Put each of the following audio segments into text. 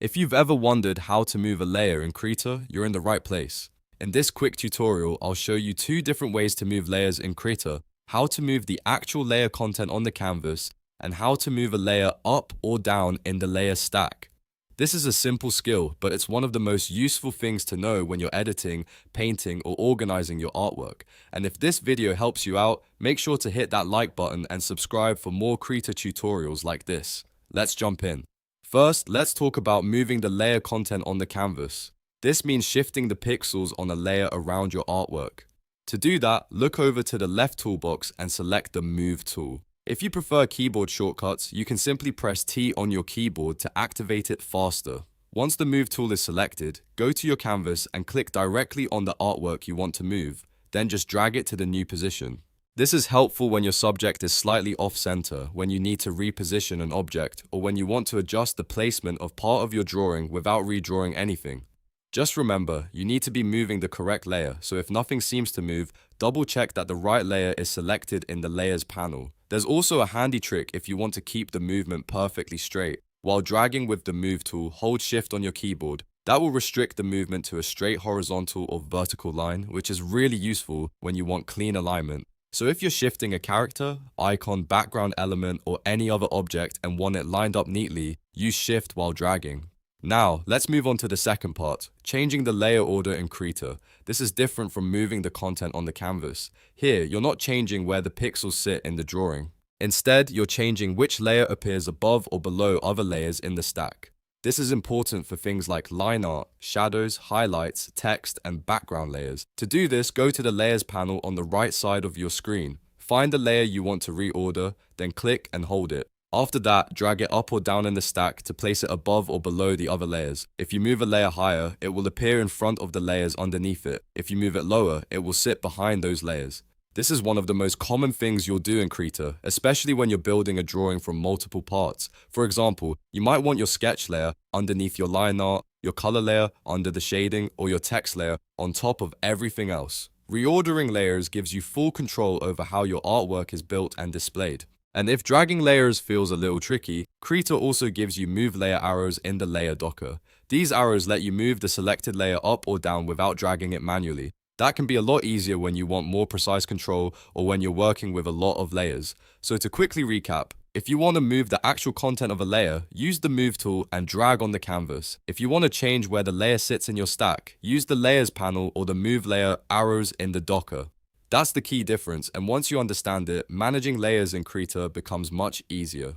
If you've ever wondered how to move a layer in Krita, you're in the right place. In this quick tutorial, I'll show you two different ways to move layers in Krita: how to move the actual layer content on the canvas, and how to move a layer up or down in the layer stack. This is a simple skill, but it's one of the most useful things to know when you're editing, painting, or organizing your artwork. And if this video helps you out, make sure to hit that like button and subscribe for more Krita tutorials like this. Let's jump in. First, let's talk about moving the layer content on the canvas. This means shifting the pixels on a layer around your artwork. To do that, look over to the left toolbox and select the Move tool. If you prefer keyboard shortcuts, you can simply press T on your keyboard to activate it faster. Once the Move tool is selected, go to your canvas and click directly on the artwork you want to move, then just drag it to the new position. This is helpful when your subject is slightly off-center, when you need to reposition an object, or when you want to adjust the placement of part of your drawing without redrawing anything. Just remember, you need to be moving the correct layer, so if nothing seems to move, double check that the right layer is selected in the Layers panel. There's also a handy trick if you want to keep the movement perfectly straight. While dragging with the Move tool, hold Shift on your keyboard. That will restrict the movement to a straight horizontal or vertical line, which is really useful when you want clean alignment. So if you're shifting a character, icon, background element, or any other object and want it lined up neatly, use Shift while dragging. Now, let's move on to the second part, changing the layer order in Krita. This is different from moving the content on the canvas. Here, you're not changing where the pixels sit in the drawing. Instead, you're changing which layer appears above or below other layers in the stack. This is important for things like line art, shadows, highlights, text, and background layers. To do this, go to the Layers panel on the right side of your screen. Find the layer you want to reorder, then click and hold it. After that, drag it up or down in the stack to place it above or below the other layers. If you move a layer higher, it will appear in front of the layers underneath it. If you move it lower, it will sit behind those layers. This is one of the most common things you'll do in Krita, especially when you're building a drawing from multiple parts. For example, you might want your sketch layer underneath your line art, your color layer under the shading, or your text layer on top of everything else. Reordering layers gives you full control over how your artwork is built and displayed. And if dragging layers feels a little tricky, Krita also gives you move layer arrows in the layer docker. These arrows let you move the selected layer up or down without dragging it manually. That can be a lot easier when you want more precise control or when you're working with a lot of layers. So to quickly recap, if you want to move the actual content of a layer, use the Move tool and drag on the canvas. If you want to change where the layer sits in your stack, use the Layers panel or the Move layer arrows in the docker. That's the key difference, and once you understand it, managing layers in Krita becomes much easier.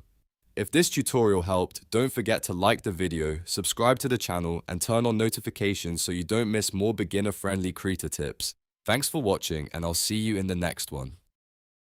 If this tutorial helped, don't forget to like the video, subscribe to the channel, and turn on notifications so you don't miss more beginner-friendly Krita tips. Thanks for watching, and I'll see you in the next one.